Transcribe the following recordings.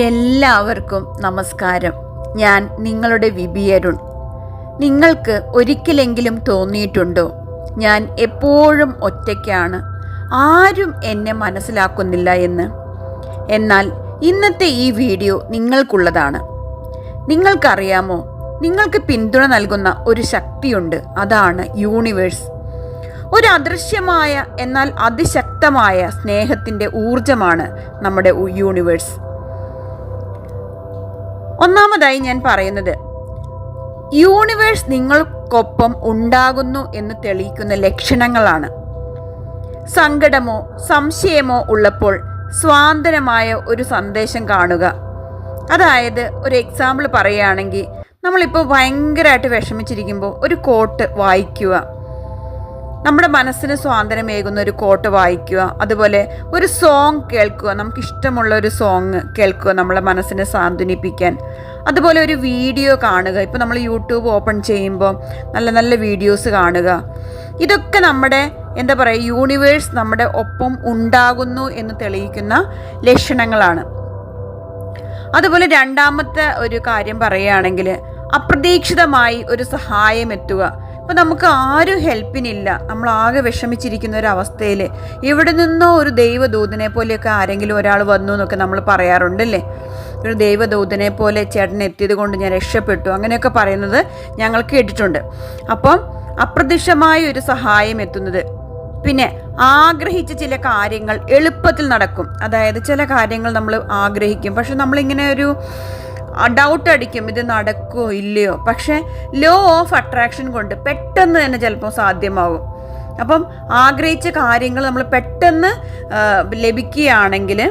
എല്ലാവർക്കും നമസ്കാരം. ഞാൻ നിങ്ങളുടെ വിബി അരുൺ. നിങ്ങൾക്ക് ഒരിക്കലെങ്കിലും തോന്നിയിട്ടുണ്ടോ ഞാൻ എപ്പോഴും ഒറ്റയ്ക്കാണ്, ആരും എന്നെ മനസ്സിലാക്കുന്നില്ല എന്ന്? എന്നാൽ ഇന്നത്തെ ഈ വീഡിയോ നിങ്ങൾക്കുള്ളതാണ്. നിങ്ങൾക്കറിയാമോ, നിങ്ങൾക്ക് പിന്തുണ നൽകുന്ന ഒരു ശക്തിയുണ്ട്. അതാണ് യൂണിവേഴ്സ്. ഒരു അദൃശ്യമായ എന്നാൽ അതിശക്തമായ സ്നേഹത്തിൻ്റെ ഊർജമാണ് നമ്മുടെ യൂണിവേഴ്സ്. ഒന്നാമതായി ഞാൻ പറയുന്നത്, യൂണിവേഴ്സ് നിങ്ങൾക്കൊപ്പം ഉണ്ടാകുന്നു എന്ന് തെളിയിക്കുന്ന ലക്ഷണങ്ങളാണ്. സങ്കടമോ സംശയമോ ഉള്ളപ്പോൾ സ്വാതന്ത്ര്യമായ ഒരു സന്ദേശം കാണുക. അതായത് ഒരു എക്സാമ്പിൾ പറയുകയാണെങ്കിൽ, നമ്മളിപ്പോൾ ഭയങ്കരമായിട്ട് വിഷമിച്ചിരിക്കുമ്പോൾ ഒരു കോട്ട് വായിക്കുക, നമ്മുടെ മനസ്സിന് സ്വാതന്ത്ര്യമേകുന്ന ഒരു കോട്ട് വായിക്കുക. അതുപോലെ ഒരു സോങ് കേൾക്കുക, നമുക്കിഷ്ടമുള്ള ഒരു സോങ് കേൾക്കുക നമ്മളെ മനസ്സിനെ സാന്ത്വനിപ്പിക്കാൻ. അതുപോലെ ഒരു വീഡിയോ കാണുക. ഇപ്പോൾ നമ്മൾ യൂട്യൂബ് ഓപ്പൺ ചെയ്യുമ്പോൾ നല്ല നല്ല വീഡിയോസ് കാണുക. ഇതൊക്കെ നമ്മുടെ യൂണിവേഴ്സ് നമ്മുടെ ഒപ്പം ഉണ്ടാകുന്നു എന്ന് തെളിയിക്കുന്ന ലക്ഷണങ്ങളാണ്. അതുപോലെ രണ്ടാമത്തെ ഒരു കാര്യം പറയുകയാണെങ്കിൽ, അപ്രതീക്ഷിതമായി ഒരു സഹായം എത്തുക. ഇപ്പം നമുക്ക് ആരും ഹെൽപ്പിനില്ല, നമ്മളാകെ വിഷമിച്ചിരിക്കുന്ന ഒരു അവസ്ഥയിൽ എവിടെ നിന്നോ ഒരു ദൈവദൂതനെ പോലെയൊക്കെ ആരെങ്കിലും ഒരാൾ വന്നു എന്നൊക്കെ നമ്മൾ പറയാറുണ്ടല്ലേ. ഒരു ദൈവദൂതനെ പോലെ ചേട്ടൻ എത്തിയത് കൊണ്ട് ഞാൻ രക്ഷപ്പെട്ടു, അങ്ങനെയൊക്കെ പറയുന്നത് ഞങ്ങൾ കേട്ടിട്ടുണ്ട്. അപ്പം അപ്രതീക്ഷിതമായ ഒരു സഹായം എത്തുന്നത്. പിന്നെ ആഗ്രഹിച്ച ചില കാര്യങ്ങൾ എളുപ്പത്തിൽ നടക്കും. അതായത് ചില കാര്യങ്ങൾ നമ്മൾ ആഗ്രഹിക്കും, പക്ഷെ നമ്മളിങ്ങനെ ഒരു ഡൗട്ട് അടിക്കും, ഇത് നടക്കുമോ ഇല്ലയോ. പക്ഷേ ലോ ഓഫ് അട്രാക്ഷൻ കൊണ്ട് പെട്ടെന്ന് തന്നെ ചിലപ്പോൾ സാധ്യമാകും. അപ്പം ആഗ്രഹിച്ച കാര്യങ്ങൾ നമ്മൾ പെട്ടെന്ന് ലഭിക്കുകയാണെങ്കിൽ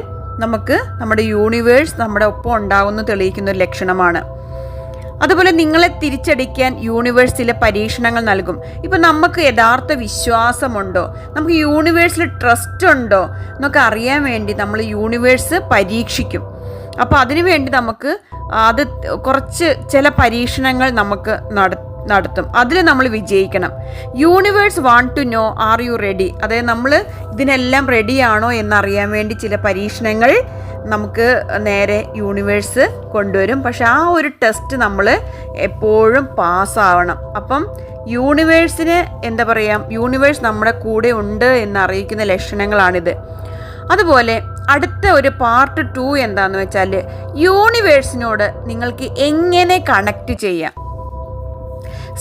നമുക്ക് നമ്മുടെ യൂണിവേഴ്സ് നമ്മുടെ ഒപ്പം ഉണ്ടാകുമെന്ന് തെളിയിക്കുന്ന ഒരു ലക്ഷണമാണ്. അതുപോലെ നിങ്ങളെ തിരിച്ചടിക്കാൻ യൂണിവേഴ്സ് ചില പരീക്ഷണങ്ങൾ നൽകും. ഇപ്പം നമുക്ക് യഥാർത്ഥ വിശ്വാസമുണ്ടോ, നമുക്ക് യൂണിവേഴ്സിൽ ട്രസ്റ്റ് ഉണ്ടോ എന്നൊക്കെ അറിയാൻ വേണ്ടി നമ്മൾ യൂണിവേഴ്സ് പരീക്ഷിക്കും. അപ്പോൾ അതിനു വേണ്ടി നമുക്ക് കുറച്ച് ചില പരീക്ഷണങ്ങൾ നമുക്ക് നടത്തും. അതിൽ നമ്മൾ വിജയിക്കണം. Universe want to know are you ready. അതായത് നമ്മൾ ഇതിനെല്ലാം റെഡിയാണോ എന്നറിയാൻ വേണ്ടി ചില പരീക്ഷണങ്ങൾ നമുക്ക് നേരെ യൂണിവേഴ്സ് കൊണ്ടുവരും. പക്ഷെ ആ ഒരു ടെസ്റ്റ് നമ്മൾ എപ്പോഴും പാസ്സാവണം. അപ്പം യൂണിവേഴ്സിന് യൂണിവേഴ്സ് നമ്മുടെ കൂടെ ഉണ്ട് എന്നറിയിക്കുന്ന ലക്ഷണങ്ങളാണിത്. അതുപോലെ അടുത്ത ഒരു പാർട്ട് 2 എന്താണെന്ന് വെച്ചാൽ, യൂണിവേഴ്സിനോട് നിങ്ങൾക്ക് എങ്ങനെ കണക്റ്റ് ചെയ്യാം.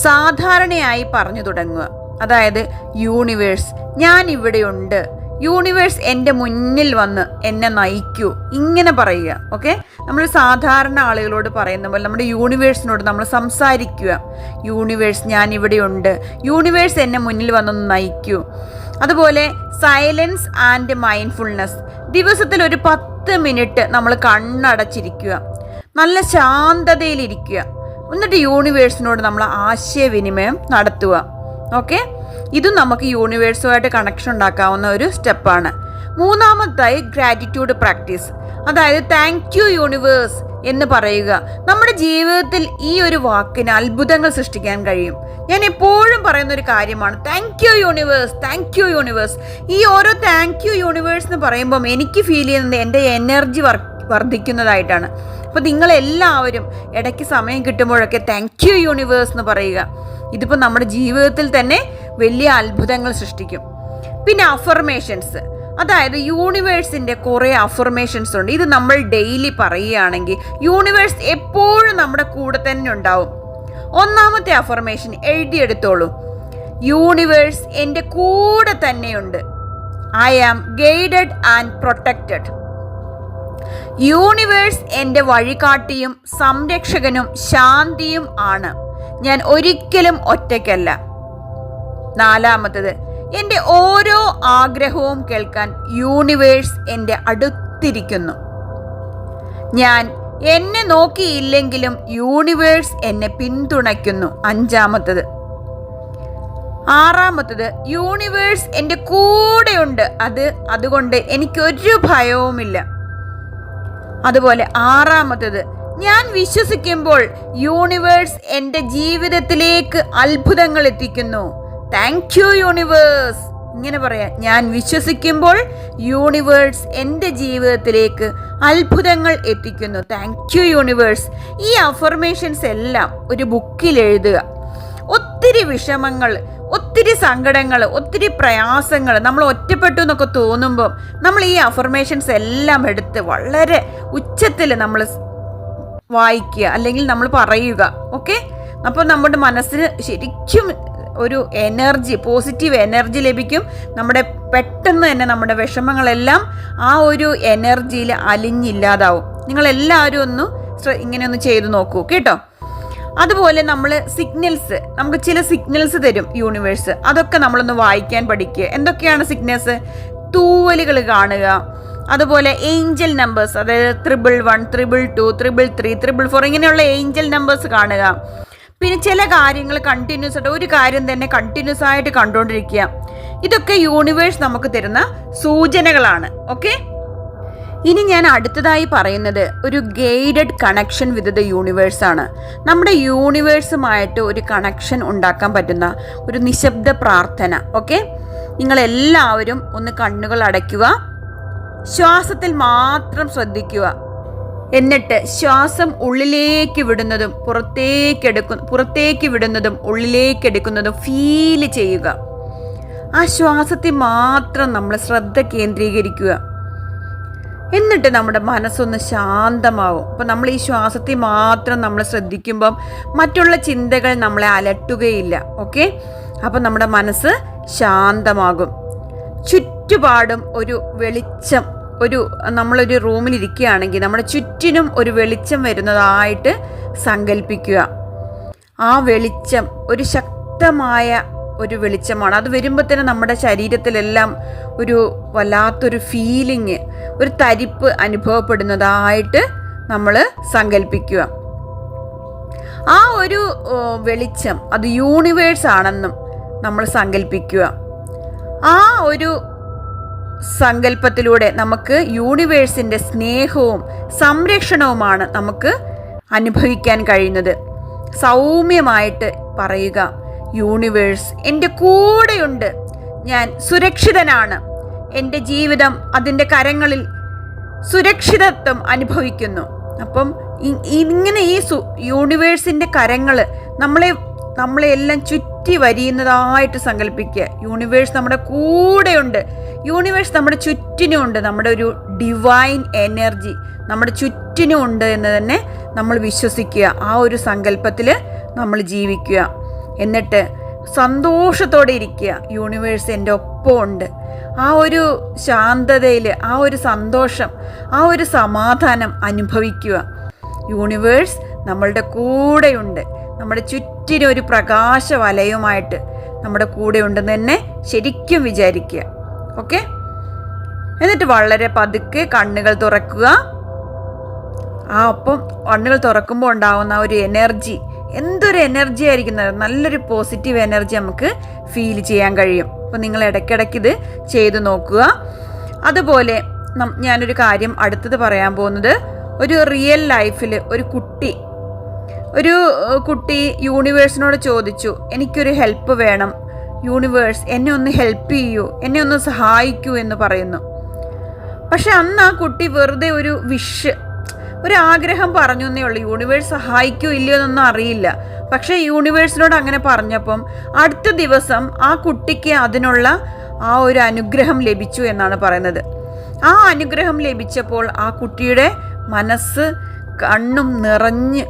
സാധാരണയായി പറഞ്ഞു തുടങ്ങുക. അതായത് യൂണിവേഴ്സ് ഞാൻ ഇവിടെയുണ്ട്, യൂണിവേഴ്സ് എൻ്റെ മുന്നിൽ വന്ന് എന്നെ നയിക്കൂ, ഇങ്ങനെ പറയുക. ഓക്കെ, നമ്മൾ സാധാരണ ആളുകളോട് പറയുന്ന പോലെ നമ്മുടെ യൂണിവേഴ്സിനോട് നമ്മൾ സംസാരിക്കുക. യൂണിവേഴ്സ് ഞാൻ ഇവിടെയുണ്ട്, യൂണിവേഴ്സ് എന്നെ മുന്നിൽ വന്നൊന്ന് നയിക്കൂ. അതുപോലെ സൈലൻസ് ആൻഡ് മൈൻഡ്ഫുൾനെസ്. ദിവസത്തിൽ ഒരു 10 മിനിറ്റ് നമ്മൾ കണ്ണടച്ചിരിക്കുക, നല്ല ശാന്തതയിലിരിക്കുക. എന്നിട്ട് യൂണിവേഴ്സിനോട് നമ്മൾ ആശയവിനിമയം നടത്തുക. ഓക്കെ, ഇതും നമുക്ക് യൂണിവേഴ്സുമായിട്ട് കണക്ഷൻ ഉണ്ടാക്കാവുന്ന ഒരു സ്റ്റെപ്പാണ്. മൂന്നാമതായി ഗ്രാറ്റിറ്റ്യൂഡ് പ്രാക്ടീസ്. അതായത് താങ്ക് യു യൂണിവേഴ്സ് എന്ന് പറയുക. നമ്മുടെ ജീവിതത്തിൽ ഈ ഒരു വാക്കിന് അത്ഭുതങ്ങൾ സൃഷ്ടിക്കാൻ കഴിയും. ഞാൻ എപ്പോഴും പറയുന്ന ഒരു കാര്യമാണ് thank you universe, thank you universe. ഈ ഓരോ താങ്ക് യു യൂണിവേഴ്സ് എന്ന് പറയുമ്പം എനിക്ക് ഫീൽ ചെയ്യുന്നത് എൻ്റെ എനർജി വർദ്ധിക്കുന്നതായിട്ടാണ്. അപ്പോൾ നിങ്ങളെല്ലാവരും ഇടയ്ക്ക് സമയം കിട്ടുമ്പോഴൊക്കെ താങ്ക് യു യൂണിവേഴ്സ് എന്ന് പറയുക. ഇതിപ്പോൾ നമ്മുടെ ജീവിതത്തിൽ തന്നെ വലിയ അത്ഭുതങ്ങൾ സൃഷ്ടിക്കും. പിന്നെ അഫർമേഷൻസ്. അതായത് യൂണിവേഴ്സിൻ്റെ കുറേ അഫർമേഷൻസ് ഉണ്ട്. ഇത് നമ്മൾ ഡെയിലി പറയുകയാണെങ്കിൽ യൂണിവേഴ്സ് എപ്പോഴും നമ്മുടെ കൂടെ തന്നെ ഉണ്ടാവും. ഒന്നാമത്തെ അഫർമേഷൻ എഴുതിയെടുത്തോളൂ. യൂണിവേഴ്സ് എൻ്റെ കൂടെ തന്നെയുണ്ട്. I am guided and protected. Universe എൻ്റെ വഴികാട്ടിയും സംരക്ഷകനും ശാന്തിയും ആണ്. ഞാൻ ഒരിക്കലും ഒറ്റയ്ക്കല്ല. നാലാമത്തത്, എൻ്റെ ഓരോ ആഗ്രഹവും കേൾക്കാൻ യൂണിവേഴ്സ് എൻ്റെ അടുത്തിരിക്കുന്നു. ഞാൻ എന്നെ നോക്കിയില്ലെങ്കിലും യൂണിവേഴ്സ് എന്നെ പിന്തുണയ്ക്കുന്നു. അഞ്ചാമത്തത്. ആറാമത്തത്, യൂണിവേഴ്സ് എൻ്റെ കൂടെയുണ്ട്, അതുകൊണ്ട് എനിക്കൊരു ഭയവുമില്ല. അതുപോലെ ആറാമത്തത്, ഞാൻ വിശ്വസിക്കുമ്പോൾ യൂണിവേഴ്സ് എൻ്റെ ജീവിതത്തിലേക്ക് അത്ഭുതങ്ങൾ എത്തിക്കുന്നു. താങ്ക് യു യൂണിവേഴ്സ് ഇങ്ങനെ പറയാം, ഞാൻ വിശ്വസിക്കുമ്പോൾ യൂണിവേഴ്സ് എൻ്റെ ജീവിതത്തിലേക്ക് അത്ഭുതങ്ങൾ എത്തിക്കുന്നു. Thank you universe. ഈ അഫർമേഷൻസ് എല്ലാം ഒരു ബുക്കിൽ എഴുതുക. ഒത്തിരി വിഷമങ്ങൾ, ഒത്തിരി സങ്കടങ്ങൾ, ഒത്തിരി പ്രയാസങ്ങൾ, നമ്മൾ ഒറ്റപ്പെട്ടു എന്നൊക്കെ തോന്നുമ്പോൾ നമ്മൾ ഈ അഫർമേഷൻസ് എല്ലാം എടുത്ത് വളരെ ഉച്ചത്തിൽ നമ്മൾ വായിക്കുക, അല്ലെങ്കിൽ നമ്മൾ പറയുക. ഓക്കെ, അപ്പോൾ നമ്മുടെ മനസ്സിന് ശരിക്കും ഒരു എനർജി, പോസിറ്റീവ് എനർജി ലഭിക്കും. നമ്മുടെ പെട്ടെന്ന് തന്നെ നമ്മുടെ വിഷമങ്ങളെല്ലാം ആ ഒരു എനർജിയിൽ അലിഞ്ഞില്ലാതാവും. നിങ്ങളെല്ലാവരും ഇങ്ങനെ ഒന്ന് ചെയ്തു നോക്കൂ കേട്ടോ. അതുപോലെ നമ്മൾ സിഗ്നൽസ്, നമുക്ക് ചില സിഗ്നൽസ് തരും യൂണിവേഴ്സ്. അതൊക്കെ നമ്മളൊന്ന് വായിക്കാൻ പഠിക്കുക. എന്തൊക്കെയാണ് സിഗ്നൽസ്? തൂവലുകൾ കാണുക, അതുപോലെ ഏഞ്ചൽ നമ്പേഴ്സ്, അതായത് 111, 222, 333, 444 ഇങ്ങനെയുള്ള ഏഞ്ചൽ നമ്പേഴ്സ് കാണുക. പിന്നെ ചില കാര്യങ്ങൾ കണ്ടിന്യൂസ് ആയിട്ട്, ഒരു കാര്യം തന്നെ കണ്ടിന്യൂസ് ആയിട്ട് കണ്ടുകൊണ്ടിരിക്കുക. ഇതൊക്കെ യൂണിവേഴ്സ് നമുക്ക് തരുന്ന സൂചനകളാണ്. ഓക്കെ, ഇനി ഞാൻ അടുത്തതായി പറയുന്നത് ഒരു guided connection with the universe ആണ്. നമ്മുടെ യൂണിവേഴ്സുമായിട്ട് ഒരു കണക്ഷൻ ഉണ്ടാക്കാൻ പറ്റുന്ന ഒരു നിശബ്ദ പ്രാർത്ഥന. ഓക്കെ, നിങ്ങളെല്ലാവരും ഒന്ന് കണ്ണുകൾ അടയ്ക്കുക, ശ്വാസത്തിൽ മാത്രം ശ്രദ്ധിക്കുക. എന്നിട്ട് ശ്വാസം ഉള്ളിലേക്ക് വിടുന്നതും പുറത്തേക്ക് വിടുന്നതും ഉള്ളിലേക്ക് എടുക്കുന്നതും ഫീൽ ചെയ്യുക. ആ ശ്വാസത്തിൽ മാത്രം നമ്മൾ ശ്രദ്ധ കേന്ദ്രീകരിക്കുക. എന്നിട്ട് നമ്മുടെ മനസ്സൊന്ന് ശാന്തമാവും. അപ്പോൾ നമ്മൾ ഈ ശ്വാസത്തിൽ മാത്രം നമ്മൾ ശ്രദ്ധിക്കുമ്പം മറ്റുള്ള ചിന്തകൾ നമ്മളെ അലട്ടുകയില്ല. ഓക്കെ, അപ്പോൾ നമ്മുടെ മനസ്സ് ശാന്തമാകും. ചുറ്റുപാടും ഒരു വെളിച്ചം, നമ്മളൊരു റൂമിലിരിക്കുകയാണെങ്കിൽ നമ്മുടെ ചുറ്റിനും ഒരു വെളിച്ചം വരുന്നതായിട്ട് സങ്കല്പിക്കുക. ആ വെളിച്ചം ഒരു ശക്തമായ ഒരു വെളിച്ചമാണ്. അത് വരുമ്പോൾ തന്നെ നമ്മുടെ ശരീരത്തിലെല്ലാം ഒരു വല്ലാത്തൊരു ഫീലിങ്, ഒരു തരിപ്പ് അനുഭവപ്പെടുന്നതായിട്ട് നമ്മൾ സങ്കല്പിക്കുക. ആ ഒരു വെളിച്ചം അത് യൂണിവേഴ്സ് ആണെന്നും നമ്മൾ സങ്കല്പിക്കുക. ആ ഒരു സങ്കല്പത്തിലൂടെ നമുക്ക് യൂണിവേഴ്സിൻ്റെ സ്നേഹവും സംരക്ഷണവുമാണ് നമുക്ക് അനുഭവിക്കാൻ കഴിയുന്നത്. സൗമ്യമായിട്ട് പറയുക, യൂണിവേഴ്സ് എൻ്റെ കൂടെയുണ്ട്, ഞാൻ സുരക്ഷിതനാണ്, എൻ്റെ ജീവിതം അതിൻ്റെ കരങ്ങളിൽ സുരക്ഷിതത്വം അനുഭവിക്കുന്നു. അപ്പം ഇങ്ങനെ ഈ യൂണിവേഴ്സിൻ്റെ കരങ്ങൾ നമ്മളെല്ലാം ചുറ്റി വരിയുന്നതായിട്ട് സങ്കല്പിക്കുക. യൂണിവേഴ്സ് നമ്മുടെ കൂടെയുണ്ട്, യൂണിവേഴ്സ് നമ്മുടെ ചുറ്റിനുമുണ്ട്. നമ്മുടെ ഒരു ഡിവൈൻ എനർജി നമ്മുടെ ചുറ്റിനുമുണ്ട് എന്ന് തന്നെ നമ്മൾ വിശ്വസിക്കുക. ആ ഒരു സങ്കല്പത്തിൽ നമ്മൾ ജീവിക്കുക. എന്നിട്ട് സന്തോഷത്തോടെ ഇരിക്കുക, യൂണിവേഴ്സ് എൻ്റെ ഒപ്പം ഉണ്ട്. ആ ഒരു ശാന്തതയിൽ, ആ ഒരു സന്തോഷം, ആ ഒരു സമാധാനം അനുഭവിക്കുക. യൂണിവേഴ്സ് നമ്മളുടെ കൂടെയുണ്ട്, നമ്മുടെ ചുറ്റിനും ഒരു പ്രകാശ വലയവുമായിട്ട് നമ്മുടെ കൂടെ ഉണ്ടെന്ന് തന്നെ ശരിക്കും വിചാരിക്കുക. ഓക്കെ, എന്നിട്ട് വളരെ പതുക്കെ കണ്ണുകൾ തുറക്കുക. അപ്പം കണ്ണുകൾ തുറക്കുമ്പോൾ ഉണ്ടാകുന്ന ഒരു എനർജി, എന്തൊരു എനർജി ആയിരിക്കുന്നത്, നല്ലൊരു പോസിറ്റീവ് എനർജി നമുക്ക് ഫീൽ ചെയ്യാൻ കഴിയും. അപ്പോൾ നിങ്ങൾ ഇടയ്ക്കിടയ്ക്ക് ഇത് ചെയ്തു നോക്കുക. അതുപോലെ ഞാനൊരു കാര്യം അടുത്തത് പറയാൻ പോകുന്നത്, ഒരു റിയൽ ലൈഫിൽ ഒരു കുട്ടി യൂണിവേഴ്സിനോട് ചോദിച്ചു, എനിക്കൊരു ഹെൽപ്പ് വേണം, യൂണിവേഴ്സ് എന്നെ ഒന്ന് ഹെൽപ്പ് ചെയ്യൂ, എന്നെ ഒന്ന് സഹായിക്കൂ എന്ന് പറയുന്നു. പക്ഷെ അന്ന് ആ കുട്ടി വെറുതെ ഒരു ആഗ്രഹം പറഞ്ഞു എന്നേ ഉള്ളൂ. യൂണിവേഴ്സ് സഹായിക്കൂ ഇല്ലയോ എന്നൊന്നും അറിയില്ല. പക്ഷേ യൂണിവേഴ്സിനോട് അങ്ങനെ പറഞ്ഞപ്പം അടുത്ത ദിവസം ആ കുട്ടിക്ക് അതിനുള്ള ആ ഒരു അനുഗ്രഹം ലഭിച്ചു എന്നാണ് പറയുന്നത്. ആ അനുഗ്രഹം ലഭിച്ചപ്പോൾ ആ കുട്ടിയുടെ മനസ്സ് കണ്ണും നിറഞ്ഞ്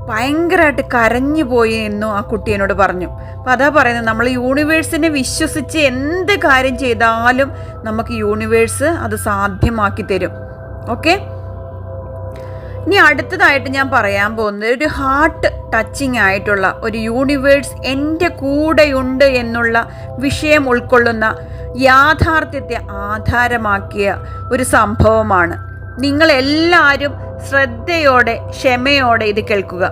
ഭയങ്കരമായിട്ട് കരഞ്ഞു പോയി എന്നും ആ കുട്ടി എന്നോട് പറഞ്ഞു. അപ്പോൾ അതാ പറയുന്നത്, നമ്മൾ യൂണിവേഴ്സിനെ വിശ്വസിച്ച് എന്ത് കാര്യം ചെയ്താലും നമുക്ക് യൂണിവേഴ്സ് അത് സാധ്യമാക്കി തരും. ഓക്കെ, ഇനി അടുത്തതായിട്ട് ഞാൻ പറയാൻ പോകുന്നത് ഒരു ഹാർട്ട് ടച്ചിങ് ആയിട്ടുള്ള ഒരു യൂണിവേഴ്സ് എൻ്റെ കൂടെയുണ്ട് എന്നുള്ള വിഷയം ഉൾക്കൊള്ളുന്ന യാഥാർത്ഥ്യത്തെ ആധാരമാക്കിയ ഒരു സംഭവമാണ്. നിങ്ങളെല്ലാവരും ശ്രദ്ധയോടെ ക്ഷമയോടെ ഇത് കേൾക്കുക.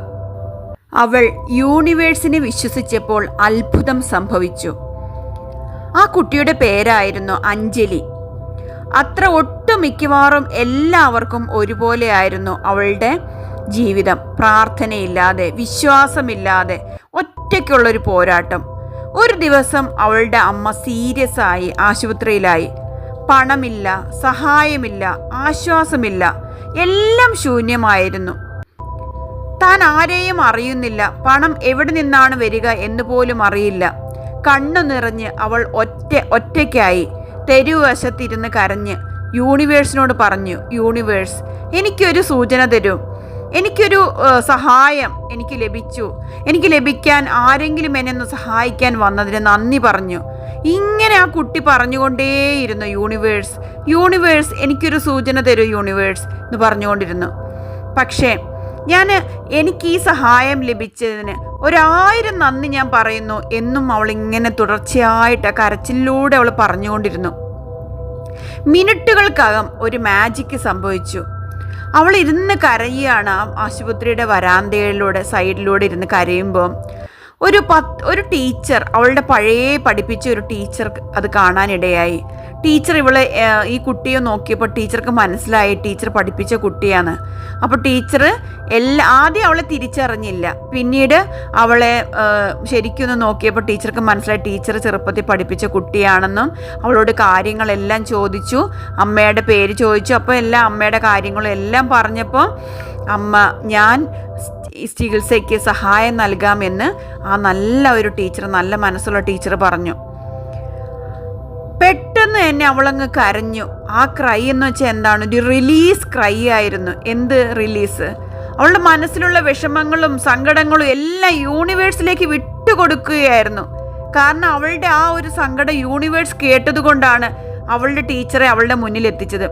അവൾ യൂണിവേഴ്സിനെ വിശ്വസിച്ചപ്പോൾ അത്ഭുതം സംഭവിച്ചു. ആ കുട്ടിയുടെ പേരായിരുന്നു അഞ്ജലി. അത്ര ഒട്ടുമിക്കവാറും എല്ലാവർക്കും ഒരുപോലെയായിരുന്നു അവളുടെ ജീവിതം. പ്രാർത്ഥനയില്ലാതെ, വിശ്വാസമില്ലാതെ ഒറ്റയ്ക്കുള്ളൊരു പോരാട്ടം. ഒരു ദിവസം അവളുടെ അമ്മ സീരിയസ് ആയി ആശുപത്രിയിലായി. പണമില്ല, സഹായമില്ല, ആശ്വാസമില്ല, എല്ലാം ശൂന്യമായിരുന്നു. താൻ ആരെയും അറിയുന്നില്ല, പണം എവിടെ നിന്നാണ് വരിക എന്ന് പോലും അറിയില്ല. കണ്ണു നിറഞ്ഞ് അവൾ ഒറ്റയ്ക്കായി തെരുവശത്തിരുന്ന് കരഞ്ഞ് യൂണിവേഴ്സിനോട് പറഞ്ഞു, യൂണിവേഴ്സ്, എനിക്കൊരു സൂചന തരൂ, എനിക്കൊരു സഹായം എനിക്ക് ലഭിക്കാൻ ആരെങ്കിലും എന്നെ ഒന്ന് സഹായിക്കാൻ വന്നതിന് നന്ദി പറഞ്ഞു. ഇങ്ങനെ ആ കുട്ടി പറഞ്ഞുകൊണ്ടേയിരുന്നു, യൂണിവേഴ്സ് എനിക്കൊരു സൂചന തരൂ യൂണിവേഴ്സ് എന്ന് പറഞ്ഞുകൊണ്ടിരുന്നു. പക്ഷേ എനിക്ക് ഈ സഹായം ലഭിച്ചതിന് 1000 നന്ദി ഞാൻ പറയുന്നു എന്നും അവൾ ഇങ്ങനെ തുടർച്ചയായിട്ട് കരച്ചിലൂടെ അവൾ പറഞ്ഞുകൊണ്ടിരുന്നു. മിനിറ്റുകൾക്കകം ഒരു മാജിക്ക് സംഭവിച്ചു. അവൾ ഇരുന്ന് കരയുകയാണ്. ആശുപത്രിയുടെ വരാന്തയിലൂടെ സൈഡിലൂടെ ഇരുന്ന് കരയുമ്പോൾ ഒരു ടീച്ചർ, അവളുടെ പഴയ പഠിപ്പിച്ച ഒരു ടീച്ചർ അത് കാണാനിടയായി. ടീച്ചർ ഈ കുട്ടിയെ നോക്കിയപ്പോൾ ടീച്ചർക്ക് മനസ്സിലായി ടീച്ചർ പഠിപ്പിച്ച കുട്ടിയാണ്. അപ്പോൾ ടീച്ചർ ആദ്യം അവളെ തിരിച്ചറിഞ്ഞില്ല. പിന്നീട് അവളെ ശരിക്കൊന്ന് നോക്കിയപ്പോൾ ടീച്ചർക്ക് മനസ്സിലായി ടീച്ചർ ചെറുപ്പത്തിൽ പഠിപ്പിച്ച കുട്ടിയാണെന്നും. അവളോട് കാര്യങ്ങളെല്ലാം ചോദിച്ചു, അമ്മയുടെ പേര് ചോദിച്ചു. അപ്പോൾ അമ്മയുടെ കാര്യങ്ങളും എല്ലാം പറഞ്ഞപ്പോൾ അമ്മ, ഞാൻ ചികിത്സയ്ക്ക് സഹായം നൽകാമെന്ന് ആ നല്ല ഒരു ടീച്ചർ, നല്ല മനസ്സുള്ള ടീച്ചർ പറഞ്ഞു. പെട്ടെന്ന് തന്നെ അവളങ്ങ് കരഞ്ഞു. ആ ക്രൈ എന്ന് വെച്ചാൽ എന്താണ്? ഒരു റിലീസ് ക്രൈ ആയിരുന്നു. എന്ത് റിലീസ്? അവളുടെ മനസ്സിലുള്ള വിഷമങ്ങളും സങ്കടങ്ങളും എല്ലാം യൂണിവേഴ്സിലേക്ക് വിട്ടുകൊടുക്കുകയായിരുന്നു. കാരണം അവളുടെ ആ ഒരു സങ്കടം യൂണിവേഴ്സ് കേട്ടതുകൊണ്ടാണ് അവളുടെ ടീച്ചറെ അവളുടെ മുന്നിൽ എത്തിച്ചത്.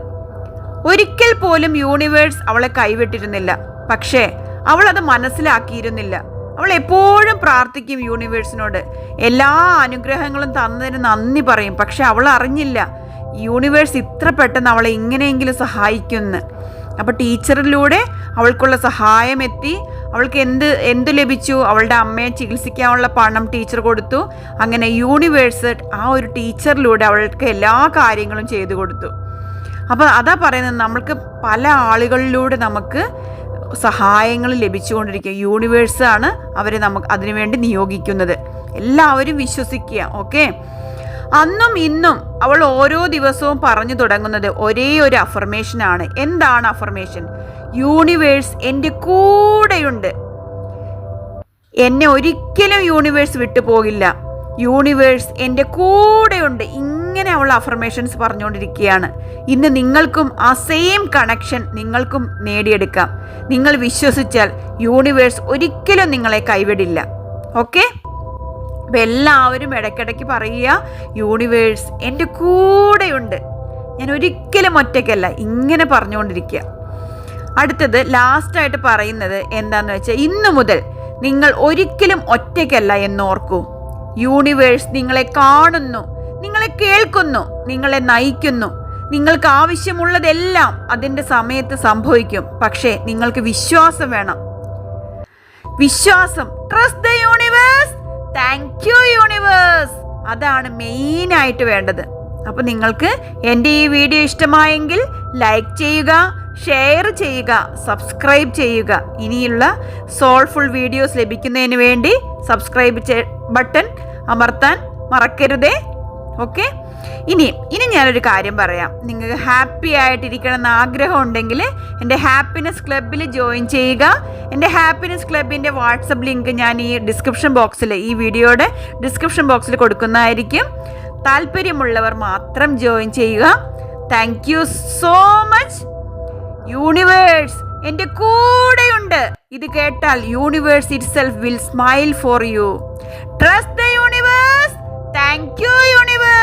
ഒരിക്കൽ പോലും യൂണിവേഴ്സ് അവളെ കൈവിട്ടിരുന്നില്ല. പക്ഷേ അവൾ അത് മനസ്സിലാക്കിയിരുന്നില്ല. അവൾ എപ്പോഴും പ്രാർത്ഥിക്കും യൂണിവേഴ്സിനോട്, എല്ലാ അനുഗ്രഹങ്ങളും തന്നതിന് നന്ദി പറയും. പക്ഷെ അവൾ അറിഞ്ഞില്ല യൂണിവേഴ്സ് ഇത്ര പെട്ടെന്ന് അവളെ ഇങ്ങനെയെങ്കിലും സഹായിക്കുമെന്ന്. അപ്പോൾ ടീച്ചറിലൂടെ അവൾക്കുള്ള സഹായം എത്തി. അവൾക്ക് എന്ത് ലഭിച്ചു? അവളുടെ അമ്മയെ ചികിത്സിക്കാനുള്ള പണം ടീച്ചർ കൊടുത്തു. അങ്ങനെ യൂണിവേഴ്സ് ആ ഒരു ടീച്ചറിലൂടെ അവൾക്ക് എല്ലാ കാര്യങ്ങളും ചെയ്തു കൊടുത്തു. അപ്പോൾ അതാ പറയുന്നത്, നമ്മൾക്ക് പല ആളുകളിലൂടെ നമുക്ക് സഹായങ്ങൾ ലഭിച്ചുകൊണ്ടിരിക്കുക. യൂണിവേഴ്സാണ് അവരെ അതിനുവേണ്ടി നിയോഗിക്കുന്നത്. എല്ലാവരും വിശ്വസിക്കുക. ഓക്കെ, അന്നും ഇന്നും അവൾ ഓരോ ദിവസവും പറഞ്ഞു തുടങ്ങുന്നത് ഒരേ ഒരു അഫർമേഷനാണ്. എന്താണ് അഫർമേഷൻ? യൂണിവേഴ്സ് എൻ്റെ കൂടെയുണ്ട്, എന്നെ ഒരിക്കലും യൂണിവേഴ്സ് വിട്ടു പോകില്ല, യൂണിവേഴ്സ് എൻ്റെ കൂടെയുണ്ട്. ഇങ്ങനെ അവൾ അഫർമേഷൻസ് പറഞ്ഞുകൊണ്ടിരിക്കുകയാണ്. ഇന്ന് നിങ്ങൾക്കും ആ സെയിം കണക്ഷൻ നിങ്ങൾക്കും നേടിയെടുക്കാം. നിങ്ങൾ വിശ്വസിച്ചാൽ യൂണിവേഴ്സ് ഒരിക്കലും നിങ്ങളെ കൈവിടില്ല. ഓക്കെ, അപ്പം എല്ലാവരും ഇടയ്ക്കിടയ്ക്ക് പറയുക, യൂണിവേഴ്സ് എൻ്റെ കൂടെയുണ്ട്, ഞാൻ ഒരിക്കലും ഒറ്റയ്ക്കല്ല. ഇങ്ങനെ പറഞ്ഞുകൊണ്ടിരിക്കുക. അടുത്തത് ലാസ്റ്റായിട്ട് പറയുന്നത് എന്താണെന്ന് വെച്ചാൽ, ഇന്നു മുതൽ നിങ്ങൾ ഒരിക്കലും ഒറ്റയ്ക്കല്ല എന്നോർക്കൂ. യൂണിവേഴ്സ് നിങ്ങളെ കാണുന്നു, നിങ്ങളെ കേൾക്കുന്നു, നിങ്ങളെ നയിക്കുന്നു. നിങ്ങൾക്ക് ആവശ്യമുള്ളതെല്ലാം അതിൻ്റെ സമയത്ത് സംഭവിക്കും. പക്ഷേ നിങ്ങൾക്ക് വിശ്വാസം വേണം. വിശ്വാസം. Trust the universe. Thank you universe. അതാണ് മെയിനായിട്ട് വേണ്ടത്. അപ്പോൾ നിങ്ങൾക്ക് എൻ്റെ ഈ വീഡിയോ ഇഷ്ടമായെങ്കിൽ ലൈക്ക് ചെയ്യുക, ഷെയർ ചെയ്യുക, സബ്സ്ക്രൈബ് ചെയ്യുക. ഇനിയുള്ള സോൾഫുൾ വീഡിയോസ് ലഭിക്കുന്നതിന് വേണ്ടി സബ്സ്ക്രൈബ് ബട്ടൺ അമർത്താൻ മറക്കരുതേ. ഓക്കെ, ഇനി ഞാനൊരു കാര്യം പറയാം. നിങ്ങൾക്ക് ഹാപ്പി ആയിട്ടിരിക്കണം എന്ന് ആഗ്രഹം ഉണ്ടെങ്കിൽ എൻ്റെ ഹാപ്പിനെസ് ക്ലബ്ബിൽ ജോയിൻ ചെയ്യുക. എൻ്റെ ഹാപ്പിനെസ് ക്ലബിൻ്റെ വാട്സപ്പ് ലിങ്ക് ഞാൻ ഈ വീഡിയോയുടെ ഡിസ്ക്രിപ്ഷൻ ബോക്സിൽ കൊടുക്കുന്നതായിരിക്കും. താല്പര്യമുള്ളവർ മാത്രം ജോയിൻ ചെയ്യുക. Thank you so much. Universe എൻ്റെ കൂടെയുണ്ട്. ഇത് കേട്ടാൽ universe itself will smile for you. Trust the universe. Thank you universe.